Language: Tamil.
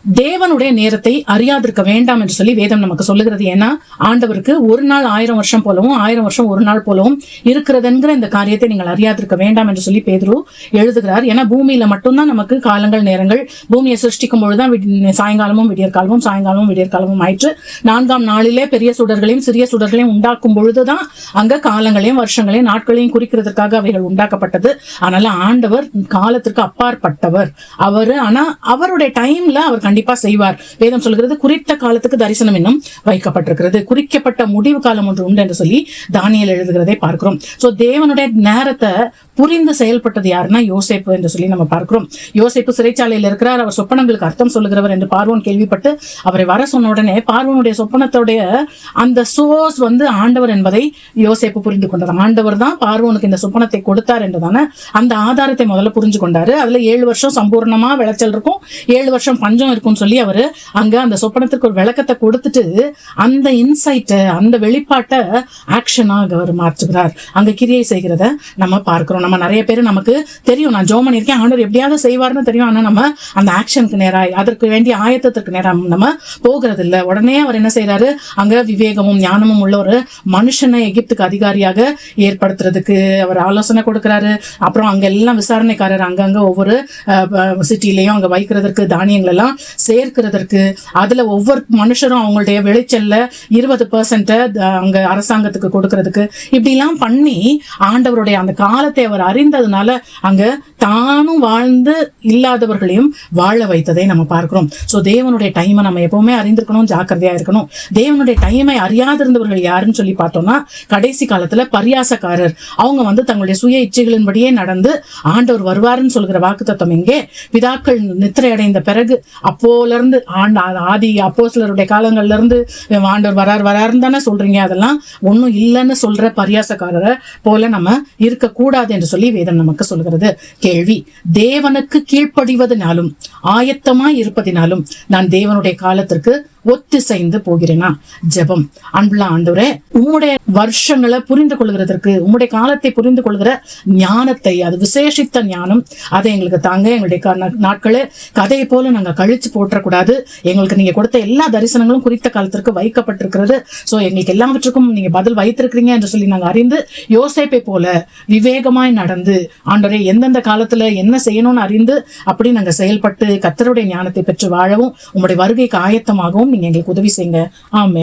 தேவனுடைய நேரத்தை அறியாதிருக்க வேண்டாம் என்று சொல்லி வேதம் நமக்கு சொல்லுகிறது. ஏன்னா ஆண்டவருக்கு ஒரு நாள் 1000 வருஷம் போலவும் 1000 வருஷம் ஒரு நாள் போலவும் இருக்கிறதுங்கிற இந்த காரியத்தை நீங்கள் அறியாதிருக்க வேண்டாம் என்று சொல்லி பேதுரு எழுதுகிறார். ஏன்னா பூமியில மட்டும்தான் நமக்கு காலங்கள் நேரங்கள், பூமியை சிருஷ்டிக்கும் பொழுதுதான் சாயங்காலமும் விடியற்காலமும் சாயங்காலமும் விடியற்காலமும் ஆயிற்று. 4ஆம் நாளிலே பெரிய சுடர்களையும் சிறிய சுடர்களையும் உண்டாக்கும் பொழுதுதான் அங்க காலங்களையும் வருஷங்களையும் நாட்களையும் குறிக்கிறதுக்காக அவைகள் உண்டாக்கப்பட்டது. அதனால ஆண்டவர் காலத்திற்கு அப்பாற்பட்டவர். ஆனா அவருடைய டைம்ல அவர் கண்டிப்பா செய்வார். வேதம் சொல்கிறது குறித்த காலத்துக்கு தரிசனம் இன்னும் வைக்கப்பட்டிருக்கிறது, குறிக்கப்பட்ட முடிவு காலம் ஒன்று உண்டு என்று சொல்லி தானியேல் எழுதுகிறதை பார்க்கிறோம். சோ தேவனுடைய நேரத்தை புரிந்து செயல்பட்டது யாருன்னா யோசேப்பு என்று சொல்லி நம்ம பார்க்கிறோம். யோசேப்பு சிறைச்சாலையில் இருக்கிறார். அவர் சொப்பனங்களுக்கு அர்த்தம் சொல்லுகிறவர் என்று பார்வோன் கேள்விப்பட்டு அவரை வர சொன்ன உடனே பார்வோனுடைய சொப்பனத்தோடைய அந்த சோர்ஸ் ஆண்டவர் என்பதை யோசேப்பு புரிந்து கொண்டார். ஆண்டவர் தான் பார்வோனுக்கு இந்த சொப்பனத்தை கொடுத்தார் என்றுதானே அந்த ஆதாரத்தை முதல்ல புரிஞ்சு கொண்டாரு. அதுல 7 வருஷம் சம்பூர்ணமா விளைச்சல் இருக்கும், 7 வருஷம் பஞ்சம் இருக்கும்னு சொல்லி அவரு அங்க அந்த சொப்பனத்துக்கு ஒரு விளக்கத்தை கொடுத்துட்டு அந்த இன்சைட்டை அந்த வெளிப்பாட்டை ஆக்ஷனாக அவர் மாற்றுகிறார், அங்க கிரியை செய்கிறத நம்ம பார்க்கிறோம். நம்ம நிறைய பேர் நமக்கு தெரியும், நான் ஜோமன் இருக்கேன், ஆண்டவர் எப்படியாவது செய்வார்னு தெரியும். ஆனா நம்ம அந்த ஆக்ஷனுக்கு நேராக அதற்கு வேண்டிய ஆயத்தத்திற்கு நேரம் நம்ம போகிறது இல்லை. உடனே அவர் என்ன செய்யறாரு, அங்க விவேகமும் ஞானமும் உள்ள ஒரு மனுஷனை எகிப்துக்கு அதிகாரியாக ஏற்படுத்துறதுக்கு அவர் ஆலோசனை கொடுக்கிறாரு. அப்புறம் அங்க எல்லாம் விசாரணைக்காரர் அங்கங்க ஒவ்வொரு சிட்டிலையும் அங்க வைக்கிறதற்கு தானியங்கள் எல்லாம் சேர்க்கிறதற்கு, அதுல ஒவ்வொரு மனுஷரும் அவங்களுடைய விளைச்சல்ல 20% அங்க அரசாங்கத்துக்கு கொடுக்கறதுக்கு இப்படி எல்லாம் பண்ணி ஆண்டவருடைய அந்த காலத்தை அவர் அறிந்ததுனால அங்க தானும் வாழ்ந்து இல்லாதவர்களையும் வாழ வைத்ததை நம்ம பார்க்கிறோம். சோ தேவனுடைய டைமை நம்ம எப்பவுமே அறிந்திருக்கணும், ஜாக்கிரதையா இருக்கணும். தேவனுடைய டைமை அறியாதிருந்தவர்கள் யாருன்னு சொல்லி பார்த்தோம்னா கடைசி காலத்துல பரியாசக்காரர். அவங்க தங்களுடைய சுய இச்சைகளின்படியே நடந்து ஆண்டவர் வருவாருன்னு சொல்கிற வாக்குத்தத்தம் எங்கே பிதாக்கள் நித்திரை அடைந்த பிறகு அப்போல இருந்து ஆதி அப்போஸ்தலருடைய காலங்கள்ல இருந்து ஆண்டவர் வராருன்னு தானே சொல்றீங்க, அதெல்லாம் ஒன்னும் இல்லைன்னு சொல்ற பரியாசக்காரரை போல நம்ம இருக்கக்கூடாது என்று சொல்லி வேதம் நமக்கு சொல்கிறது. கேள்வி, தேவனுக்கு கீழ்ப்படிவதனாலும் ஆயத்தமாய் இருப்பதினாலும் நான் தேவனுடைய காலத்திற்கு ஒத்திசைந்து போகிறேனா? ஜெபம். அன்புள்ள ஆண்டவரே, உம்முடைய வருஷங்களை புரிந்து கொள்கிறதற்கு, உம்முடைய காலத்தை புரிந்து கொள்கிற ஞானத்தை, அது விசேஷித்த ஞானம், அதை எங்களுக்கு தாங்க. எங்களுடைய நாட்களே கதையை போல நாங்க கழிச்சு போற்றக்கூடாது. எங்களுக்கு நீங்க கொடுத்த எல்லா தரிசனங்களும் குறித்த காலத்திற்கு வைக்கப்பட்டிருக்கிறது. சோ எங்களுக்கு எல்லாவற்றுக்கும் நீங்க பதில் வைத்திருக்கிறீங்க என்று சொல்லி நாங்க அறிந்து யோசேப்பை போல விவேகமாய் நடந்து ஆண்டவரே எந்தெந்த காலத்துல என்ன செய்யணும்னு அறிந்து அப்படி நாங்க செயல்பட்டு கர்த்தருடைய ஞானத்தை பெற்று வாழவும் உம்முடைய வருகைக்கு ஆயத்தமாகவும் நீங்க எங்களுக்கு உதவி செய்யுங்க. ஆமென்.